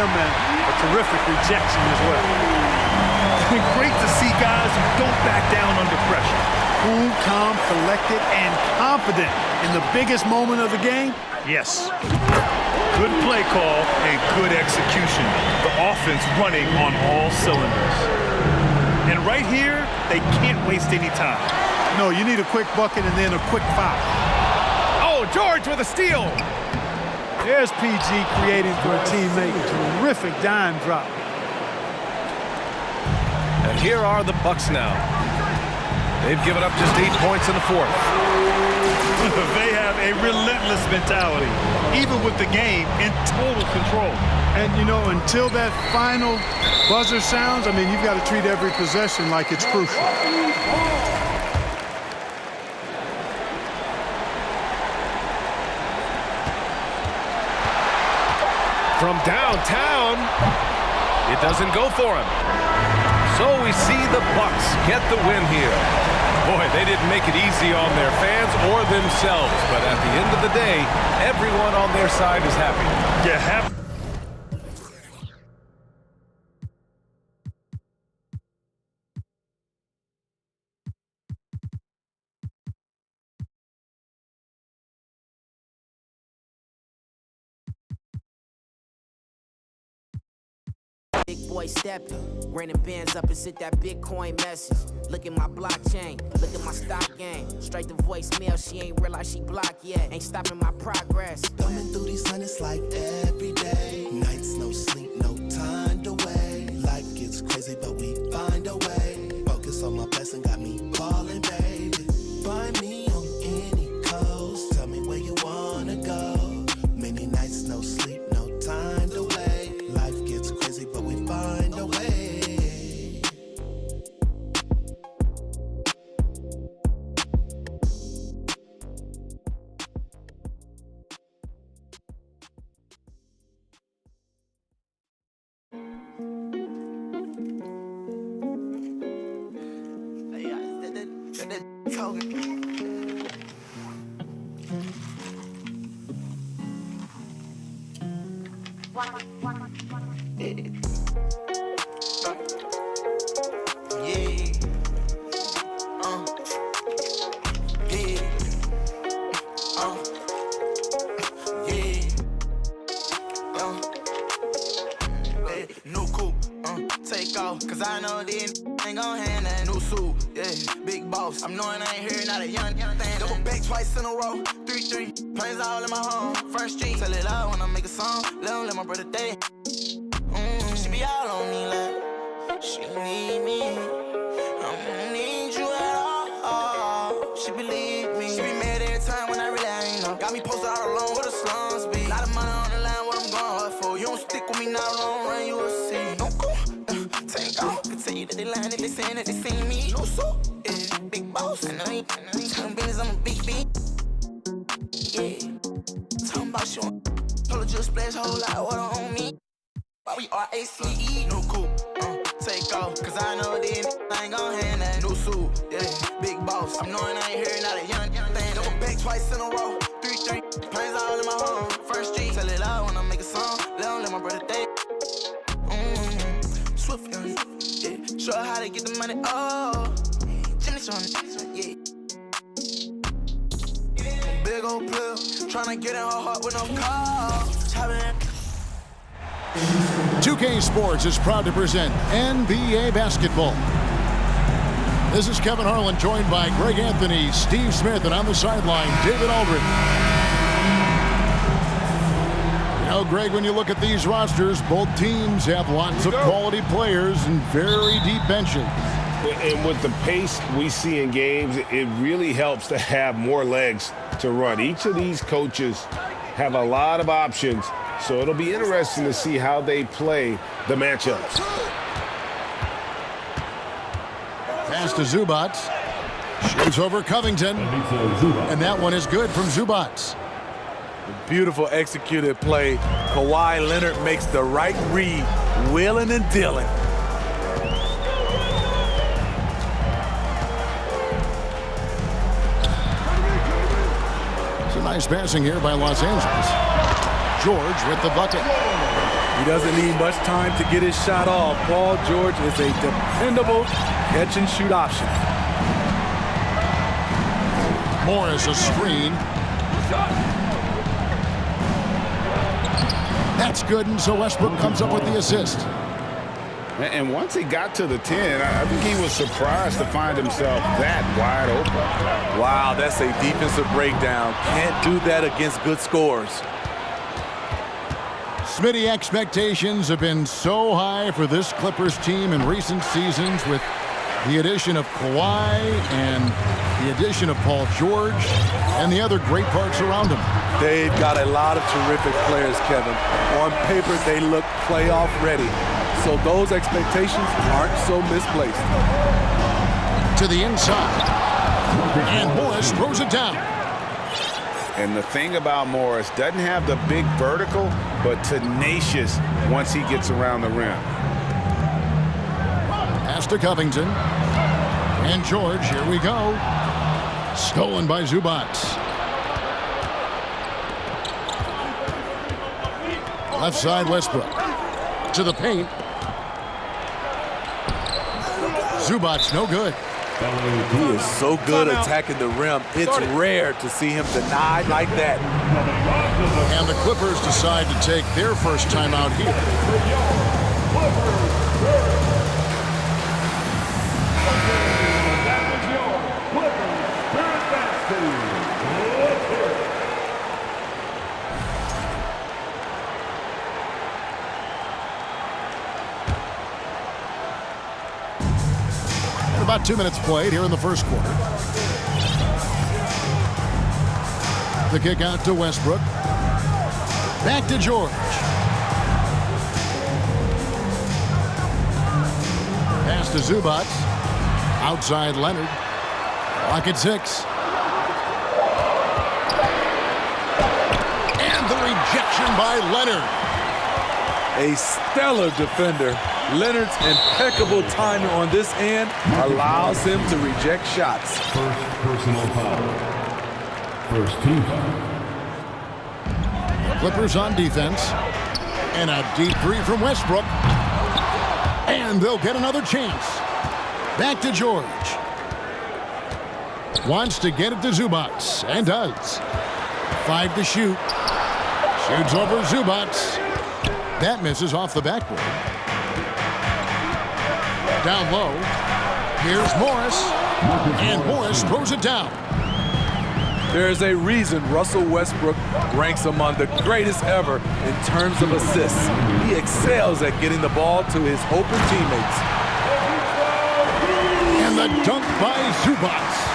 him and a terrific rejection as well. Great to see guys who don't back down under pressure. Cool, calm, collected, and confident in the biggest moment of the game. Yes. Good play call and good execution. The offense running on all cylinders. And right here, they can't waste any time. No, you need a quick bucket and then a quick foul. Oh, George with a steal. There's PG creating for a teammate. Terrific dime drop. And here are the Bucks now. They've given up just 8 points in the fourth. They have a relentless mentality, even with the game in total control. And, you know, until that final buzzer sounds, I mean, you've got to treat every possession like it's crucial. From downtown, it doesn't go for him. So we see the Bucks get the win here. Boy, they didn't make it easy on their fans or themselves, but at the end of the day, everyone on their side is happy. You have Big boy stepping, raining bands up and sent that Bitcoin message. Look at my blockchain, look at my stock game. Straight to voicemail, she ain't realized she blocked yet. Ain't stopping my progress. Thumbing through these hundreds like every day. Nights, no sleep, no time to wait. Life gets crazy, but we find a way. Focus on my blessing, got me falling, baby. Find me on any coast. Tell me where you wanna go. Many nights, no sleep, no time to wait. Life gets crazy, but we find a way. New coupe, take off, cause I know then ain't gon' hand that new suit, yeah, big boss. I'm knowing I ain't hearing out a young thing. Double back twice in a row, 3-3, planes all in my home, first street. Tell it loud when I make a song, let my brother day. She be all on me like, she need me, I don't need you at all. She believe me, she be mad every time when I really ain't know. Got me posted all alone where the slums be. Lot of money on the line, what I'm going hard for. You don't stick with me now, long run, you will see. Don't go, take off. Continue that they lying if they saying that they seen me. No so, yeah, big boss. I know you telling business, I'm a big B. Yeah, talking about showing. Told her just splash whole lot of water on me. Why we RACE? New coupe, take off. Cause I know then I ain't gon' hand that new suit. Yeah, big boss. I'm knowing I ain't hearing out a young thing. Double back twice in a row, 3-3, planes all in my home, first street. Tell it loud when I make a song, let my brother day. Swift young, yeah. Show her how to get the money, oh. Jimmy Sean, yeah. Big old player, tryna get in her heart with no call. 2K Sports is proud to present NBA basketball. This is Kevin Harlan, joined by Greg Anthony, Steve Smith, and on the sideline, David Aldridge. You know, Greg, when you look at these rosters, both teams have lots of quality players and very deep benches. And with the pace we see in games, it really helps to have more legs to run. Each of these coaches have a lot of options, so it'll be interesting to see how they play the matchups. Pass to Zubac. Shoots over Covington. And that one is good from Zubac. Beautiful executed play. Kawhi Leonard makes the right read, wheeling and dealing. It's a nice passing here by Los Angeles. George with the bucket. He doesn't need much time to get his shot off. Paul George is a dependable catch-and-shoot option. Morris a screen. That's good, and so Westbrook comes up with the assist. And once he got to the 10, I think he was surprised to find himself that wide open. Wow, that's a defensive breakdown. Can't do that against good scores. Smitty, expectations have been so high for this Clippers team in recent seasons with the addition of Kawhi and the addition of Paul George and the other great parts around him. They've got a lot of terrific players, Kevin. On paper, they look playoff ready. So those expectations aren't so misplaced. To the inside. And Morris throws it down. And the thing about Morris, doesn't have the big vertical, but tenacious once he gets around the rim. Pass to Covington. And George, here we go. Stolen by Zubac. Left side, Westbrook. To the paint. Zubac, no good. He is so good attacking the rim. It's rare to see him denied like that. And the Clippers decide to take their first timeout here. About 2 minutes played here in the first quarter. The kick out to Westbrook. Back to George. Pass to Zubac. Outside Leonard. Clock at 6. And the rejection by Leonard. A stellar defender. Leonard's impeccable timing on this end allows him to reject shots. First personal foul. First team foul. Clippers on defense. And a deep three from Westbrook. And they'll get another chance. Back to George. Wants to get it to Zubac. And does. 5 to shoot. Shoots over Zubac. That misses off the backboard. Down low. Here's Morris. And Morris throws it down. There's a reason Russell Westbrook ranks among the greatest ever in terms of assists. He excels at getting the ball to his open teammates. And the dunk by Zubac.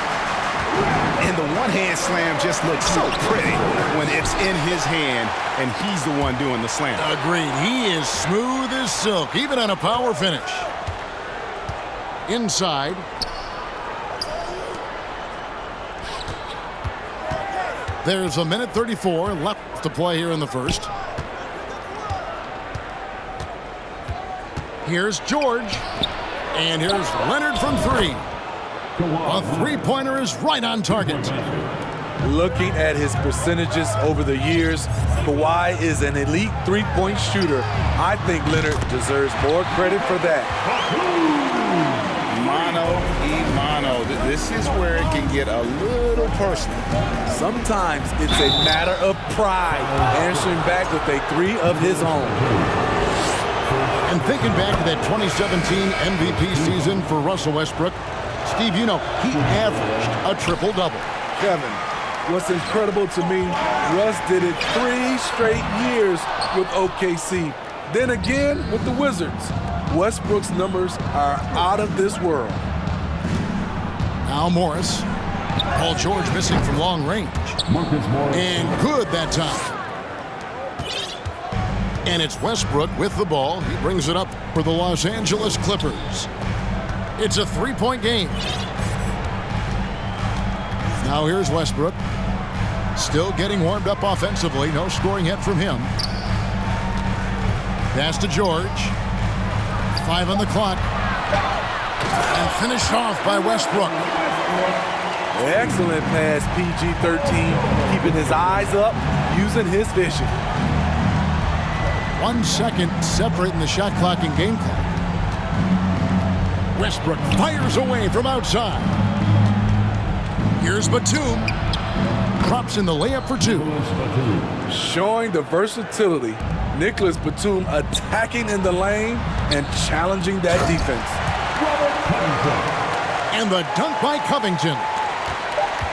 And the one-hand slam just looks so pretty when it's in his hand and he's the one doing the slam. Agreed. He is smooth as silk, even on a power finish. Inside. There's a minute 34 left to play here in the first. Here's George. And here's Leonard from 3. A three-pointer is right on target. Looking at his percentages over the years, Kawhi is an elite three-point shooter. I think Leonard deserves more credit for that. Mano y mano. This is where it can get a little personal. Sometimes it's a matter of pride, answering back with a 3 of his own. And thinking back to that 2017 MVP season for Russell Westbrook, Steve, you know, he averaged a triple-double. Kevin, what's incredible to me, Russ did it 3 straight years with OKC. Then again with the Wizards. Westbrook's numbers are out of this world. Now Morris. Paul George missing from long range. And good that time. And it's Westbrook with the ball. He brings it up for the Los Angeles Clippers. It's a 3-point game. Now here's Westbrook. Still getting warmed up offensively. No scoring yet from him. Pass to George. 5 on the clock. And finished off by Westbrook. Excellent pass, PG-13. Keeping his eyes up, using his vision. 1 second separating the shot clock and game clock. Westbrook fires away from outside. Here's Batum. Drops in the layup for 2. Showing the versatility. Nicholas Batum attacking in the lane and challenging that defense. And the dunk by Covington.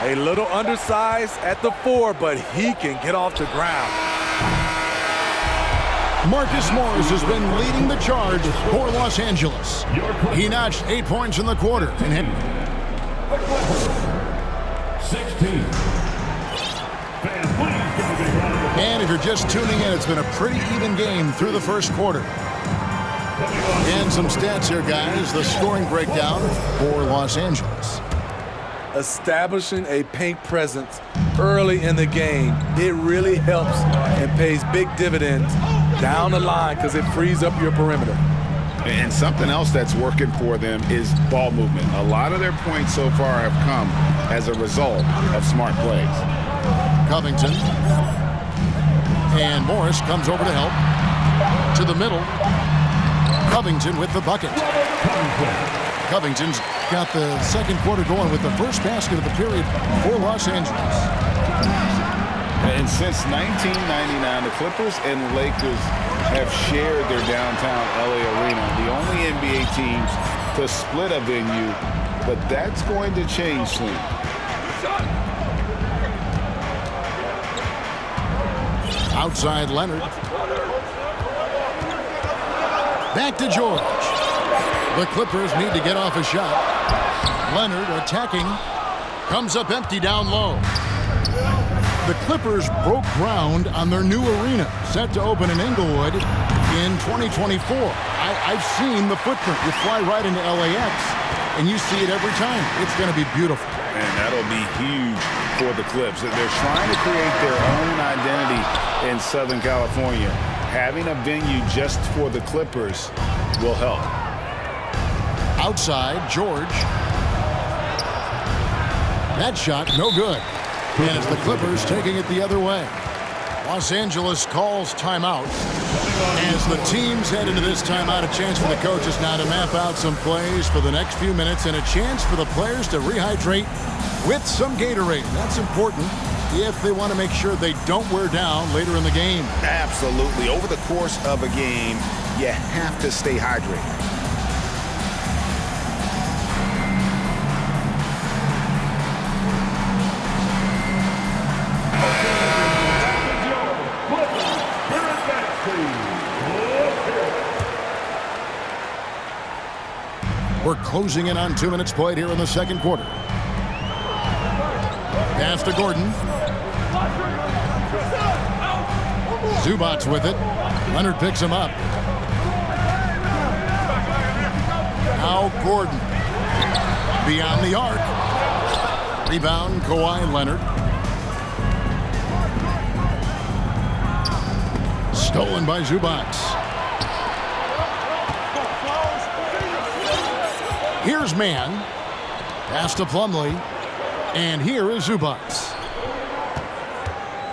A little undersized at the 4, but he can get off the ground. Marcus Morris has been leading the charge for Los Angeles. He notched 8 points in the quarter. 16. And if you're just tuning in, it's been a pretty even game through the first quarter. And some stats here, guys. The scoring breakdown for Los Angeles. Establishing a paint presence early in the game, it really helps and pays big dividends down the line because it frees up your perimeter. And something else that's working for them is ball movement. A lot of their points so far have come as a result of smart plays. Covington. And Morris comes over to help. To the middle. Covington with the bucket. Covington's got the second quarter going with the first basket of the period for Los Angeles. And since 1999, the Clippers and Lakers have shared their downtown LA arena, the only NBA teams to split a venue, but that's going to change soon. Outside Leonard. Back to George. The Clippers need to get off a shot. Leonard attacking. Comes up empty down low. The Clippers broke ground on their new arena, set to open in Inglewood in 2024. I've seen the footprint. You fly right into LAX, and you see it every time. It's going to be beautiful. And that'll be huge for the Clips. They're trying to create their own identity in Southern California. Having a venue just for the Clippers will help. Outside, George. That shot, no good. And it's the Clippers taking it the other way. Los Angeles calls timeout. As the teams head into this timeout, a chance for the coaches now to map out some plays for the next few minutes and a chance for the players to rehydrate with some Gatorade. That's important if they want to make sure they don't wear down later in the game. Absolutely. Over the course of a game, you have to stay hydrated. We're closing in on 2 minutes played here in the second quarter. Pass to Gordon. Zubac's with it. Leonard picks him up. Now Gordon. Beyond the arc. Rebound, Kawhi Leonard. Stolen by Zubac. Here's Mann. Pass to Plumlee. And here is Zubac.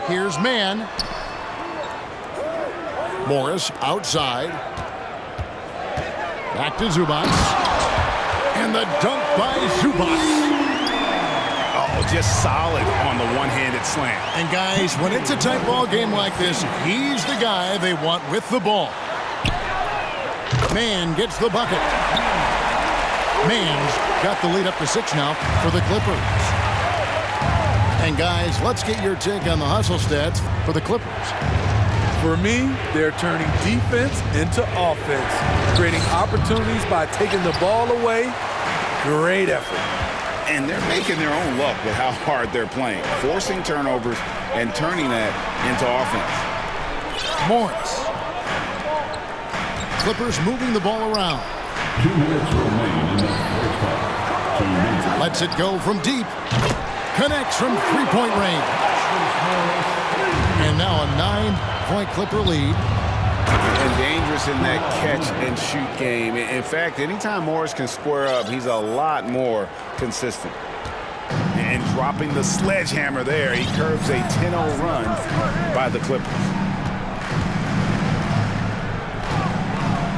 Here's Mann. Morris outside. Back to Zubac. And the dunk by Zubac. Oh, just solid on the one-handed slam. And guys, when it's a tight ball game like this, he's the guy they want with the ball. Mann gets the bucket. Mann's got the lead up to 6 now for the Clippers. And guys, let's get your take on the hustle stats for the Clippers. For me, they're turning defense into offense, creating opportunities by taking the ball away. Great effort. And they're making their own luck with how hard they're playing, forcing turnovers and turning that into offense. Morris. Clippers moving the ball around. 2 minutes remain in the first half. 2 minutes. Lets it go from deep. Connects from three-point range. And now a 9-point Clipper lead. And dangerous in that catch-and-shoot game. In fact, anytime Morris can square up, he's a lot more consistent. And dropping the sledgehammer there, he curves a 10-0 run by the Clippers.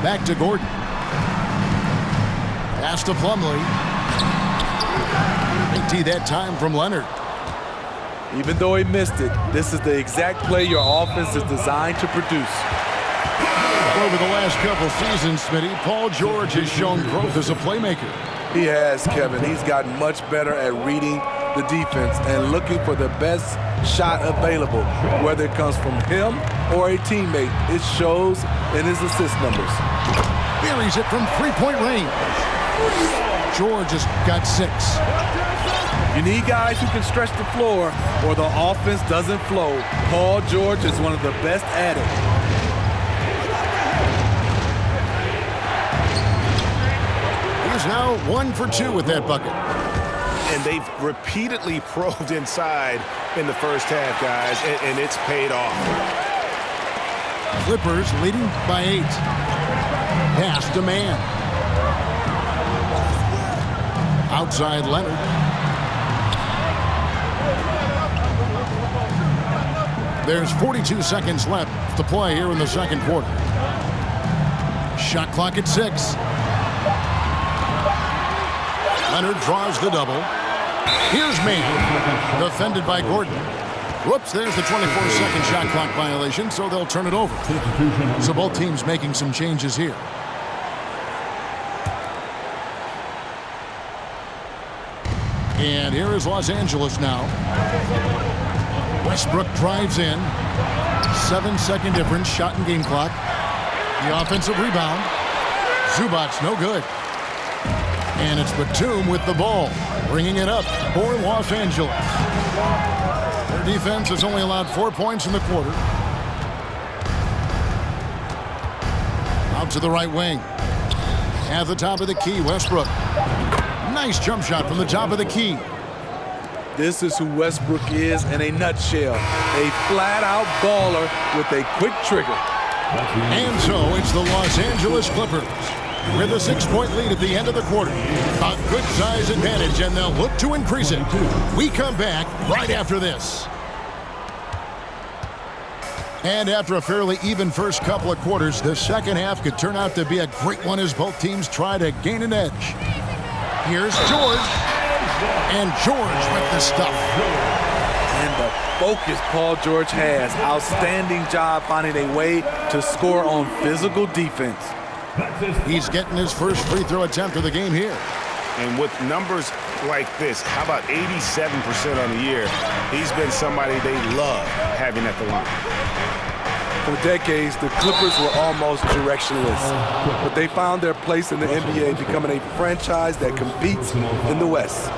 Back to Gordon. Pass to Plumlee. Big T that time from Leonard. Even though he missed it, this is the exact play your offense is designed to produce. Over the last couple seasons, Smitty, Paul George has shown growth as a playmaker. He has, Kevin. He's gotten much better at reading the defense and looking for the best shot available, whether it comes from him or a teammate. It shows in his assist numbers. Buries it from three-point range. George has got 6. You need guys who can stretch the floor or the offense doesn't flow. Paul George is one of the best at it. He's now 1 for 2 with that bucket. And they've repeatedly probed inside in the first half, guys, and it's paid off. Clippers leading by 8. Pass to Man. Outside Leonard. There's 42 seconds left to play here in the second quarter. Shot clock at 6. Leonard draws the double. Here's Man. Defended by Gordon. Whoops, there's the 24-second shot clock violation, so they'll turn it over. So both teams making some changes here. And here is Los Angeles now. Westbrook drives in. 7-second difference, shot and game clock. The offensive rebound. Zubac's no good. And it's Batum with the ball, bringing it up for Los Angeles. Their defense has only allowed 4 points in the quarter. Out to the right wing. At the top of the key, Westbrook. Nice jump shot from the top of the key. This is who Westbrook is in a nutshell. A flat-out baller with a quick trigger. And so it's the Los Angeles Clippers with a 6-point lead at the end of the quarter. A good size advantage, and they'll look to increase it. We come back right after this. And after a fairly even first couple of quarters, the second half could turn out to be a great one as both teams try to gain an edge. Here's George. And George with the stuff. And the focus Paul George has. Outstanding job finding a way to score on physical defense. He's getting his first free throw attempt of the game here. And with numbers like this, how about 87% on the year? He's been somebody they love having at the line. For decades, the Clippers were almost directionless, but they found their place in the NBA, becoming a franchise that competes in the West.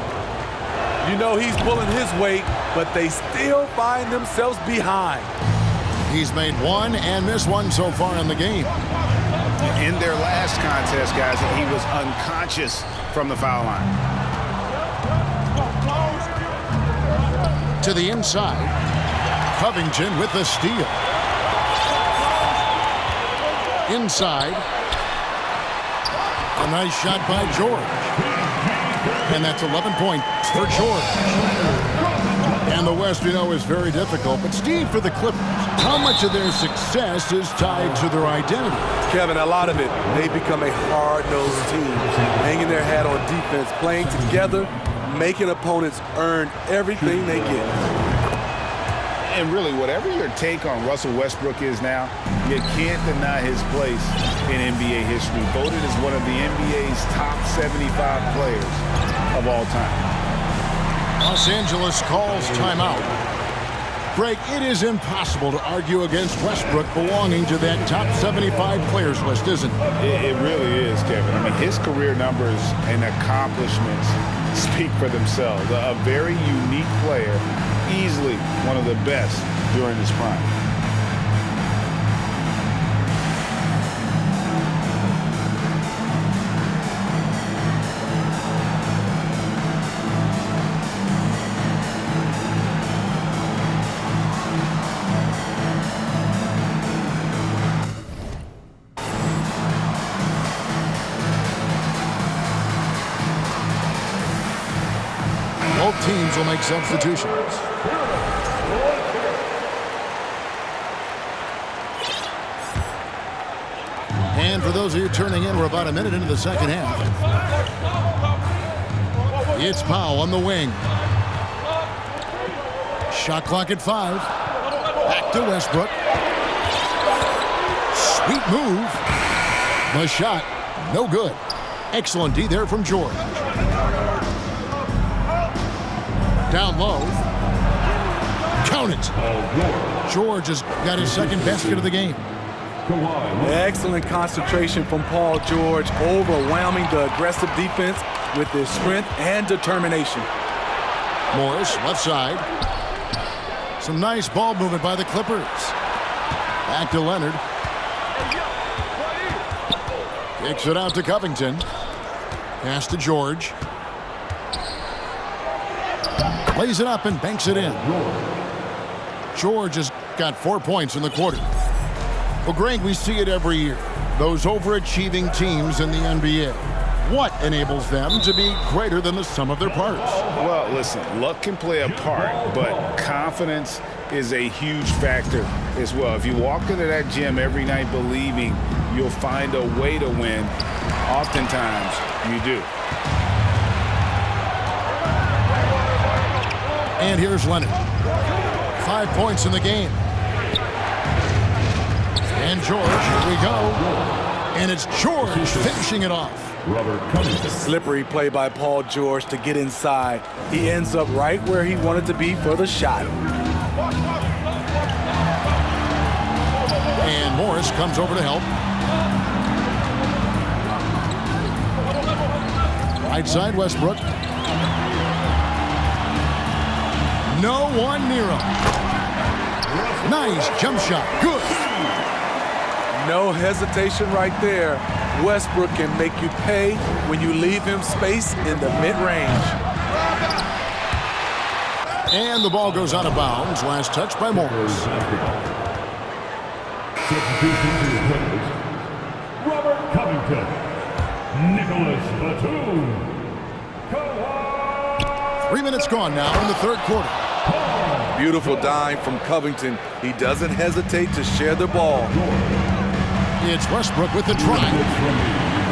You know he's pulling his weight, but they still find themselves behind. He's made one and missed one so far in the game. In their last contest, guys, he was unconscious from the foul line. To the inside, Covington with the steal. Inside, a nice shot by George. And that's 11 points for George. And the West, we know, is very difficult. But Steve, for the Clippers, how much of their success is tied to their identity? Kevin, a lot of it. They've become a hard-nosed team, hanging their hat on defense, playing together, making opponents earn everything they get. And really, whatever your take on Russell Westbrook is now, you can't deny his place in NBA history. Voted as one of the NBA's top 75 players of all time. Los Angeles calls timeout. Greg, it is impossible to argue against Westbrook belonging to that top 75 players list, isn't it? It really is, Kevin. I mean, his career numbers and accomplishments speak for themselves. A very unique player, easily one of the best during his prime. Both teams will make substitutions. And for those of you turning in, we're about a minute into the second half. It's Powell on the wing. Shot clock at 5. Back to Westbrook. Sweet move. The shot, no good. Excellent D there from George. Down low. Count it. George has got his second basket of the game. Excellent concentration from Paul George, overwhelming the aggressive defense with his strength and determination. Morris, left side. Some nice ball movement by the Clippers. Back to Leonard. Kicks it out to Covington. Pass to George. Plays it up and banks it in. George has got 4 points in the quarter. Well, Greg, we see it every year. Those overachieving teams in the NBA. What enables them to be greater than the sum of their parts? Well, listen, luck can play a part, but confidence is a huge factor as well. If you walk into that gym every night believing you'll find a way to win, oftentimes you do. And here's Leonard. 5 points in the game. And George, here we go. And it's George finishing it off. Slippery play by Paul George to get inside. He ends up right where he wanted to be for the shot. And Morris comes over to help. Right side, Westbrook. No one near him. Nice jump shot. Good. No hesitation right there. Westbrook can make you pay when you leave him space in the mid-range. And the ball goes out of bounds. Last touch by Morris. Robert Covington. Nicholas Batum. 3 minutes gone now in the third quarter. Beautiful dime from Covington. He doesn't hesitate to share the ball. It's Westbrook with the drive.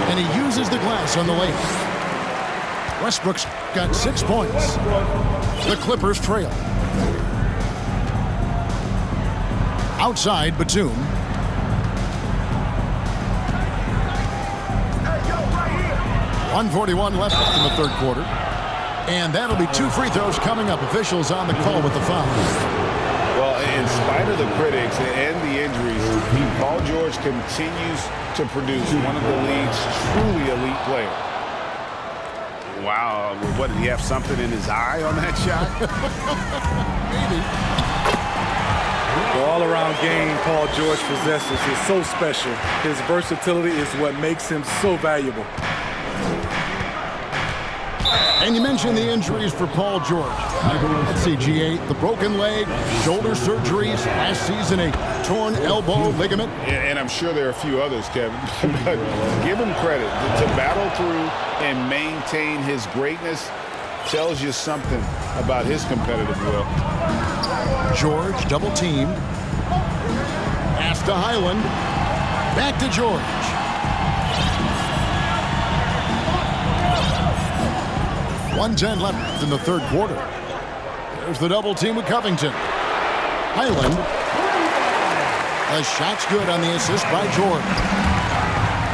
And he uses the glass on the layup. Westbrook's got 6 points. The Clippers trail. Outside, Batum. .141 left in the third quarter. And that'll be 2 free throws coming up. Officials on the call with the foul. Well, in spite of the critics and the injuries, Paul George continues to produce one of the league's truly elite players. Wow, what, did he have something in his eye on that shot? Maybe. The all-around game Paul George possesses is so special. His versatility is what makes him so valuable. And you mentioned the injuries for Paul George. Let's see, G8, the broken leg, shoulder surgeries, last season a torn elbow ligament. And I'm sure there are a few others, Kevin. But give him credit. To battle through and maintain his greatness tells you something about his competitive will. George, double team. Pass to Highland. Back to George. .110 left in the third quarter. There's the double team with Covington. Highland. The shot's good on the assist by George.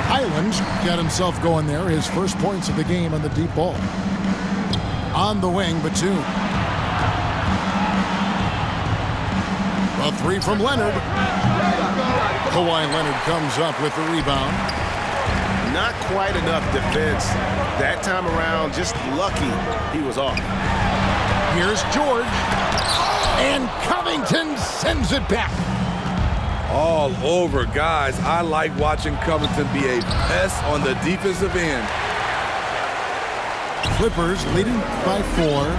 Highland's got himself going there. His first points of the game on the deep ball. On the wing, Batum. A 3 from Leonard. Kawhi Leonard comes up with the rebound. Not quite enough defense that time around. Just lucky he was off. Here's George. And Covington sends it back. All over, guys. I like watching Covington be a pest on the defensive end. Clippers leading by 4.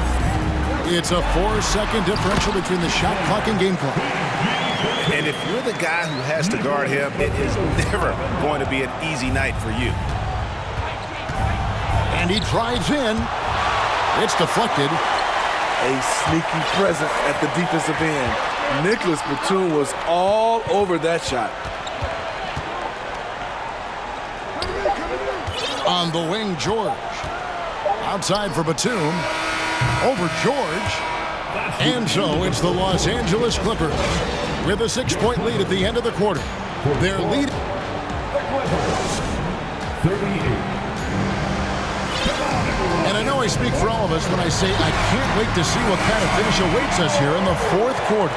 It's a 4-second differential between the shot clock and game clock. And if you're the guy who has to guard him, it is never going to be an easy night for you. And he drives in. It's deflected. A sneaky presence at the defensive end. Nicholas Batum was all over that shot. On the wing, George. Outside for Batum. Over George. And so it's the Los Angeles Clippers with a 6-point lead at the end of the quarter. Their lead. 38. And I know I speak for all of us when I say I can't wait to see what kind of finish awaits us here in the fourth quarter.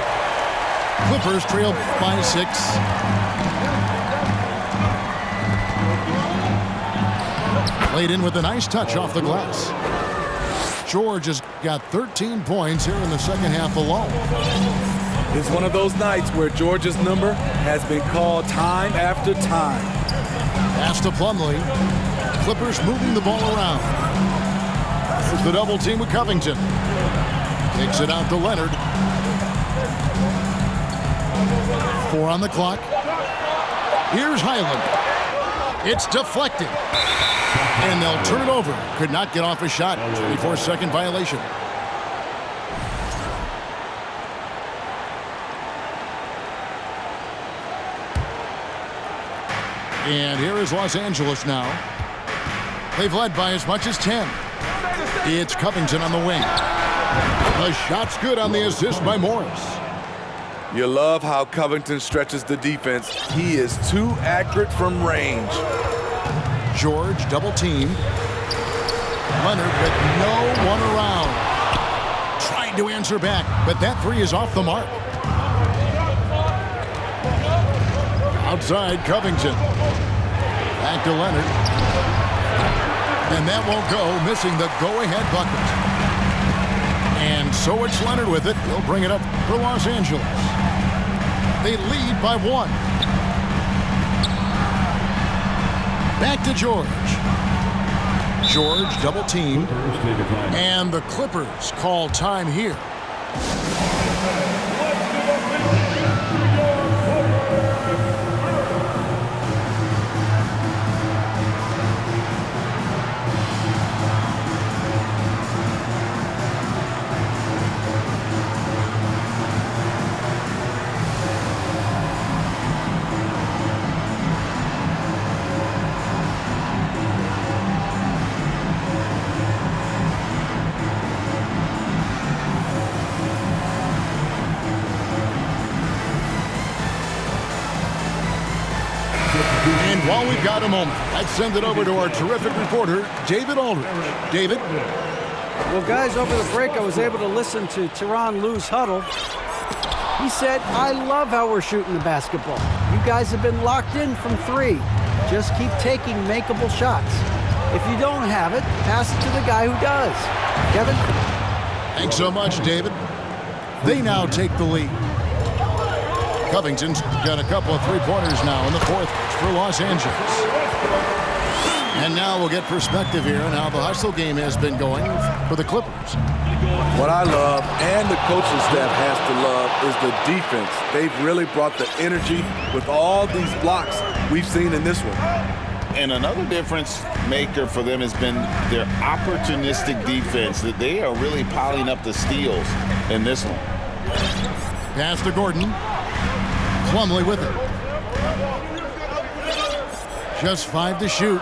Clippers trail by 6. Played in with a nice touch off the glass. George has got 13 points here in the second half alone. It's one of those nights where George's number has been called time after time. Pass to Plumlee. Clippers moving the ball around. There's the double team with Covington. Takes it out to Leonard. 4 on the clock. Here's Highland. It's deflected. And they'll turn it over. Could not get off a shot. 24-second violation. And here is Los Angeles now. They've led by as much as 10. It's Covington on the wing. The shot's good on the assist by Morris. You love how Covington stretches the defense. He is too accurate from range. George double team. Leonard with no one around. Trying to answer back, but that 3 is off the mark. Outside Covington. Back to Leonard. And that won't go, missing the go-ahead bucket. And so it's Leonard with it. He'll bring it up for Los Angeles. They lead by 1. Back to George. George double teamed. And the Clippers call time here. And while we've got a moment, I'd send it over to our terrific reporter, David Aldridge. David? Well, guys, over the break, I was able to listen to Tyronn Lue's huddle. He said, I love how we're shooting the basketball. You guys have been locked in from 3. Just keep taking makeable shots. If you don't have it, pass it to the guy who does. Kevin? Thanks so much, David. They now take the lead. Covington's got a couple of 3-pointers now in the fourth for Los Angeles. And now we'll get perspective here on how the hustle game has been going for the Clippers. What I love and the coaching staff has to love is the defense. They've really brought the energy with all these blocks we've seen in this one. And another difference maker for them has been their opportunistic defense, that they are really piling up the steals in this one. Pass to Gordon. Plumlee with it. Just 5 to shoot.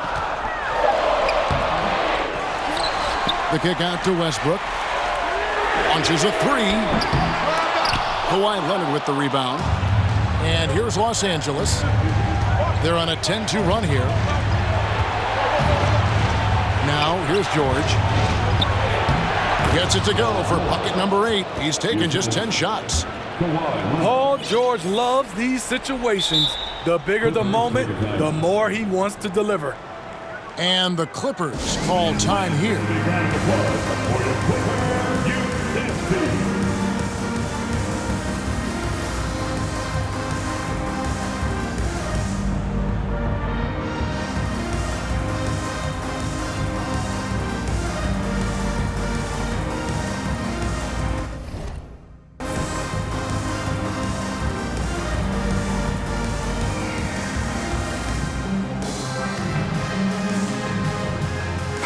The kick out to Westbrook. Launches a 3. Kawhi Leonard with the rebound. And here's Los Angeles. They're on a 10-2 run here. Now, here's George. Gets it to go for bucket number 8. He's taken just 10 shots. Paul George loves these situations. The bigger the moment, the more he wants to deliver. And the Clippers call time here.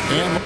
And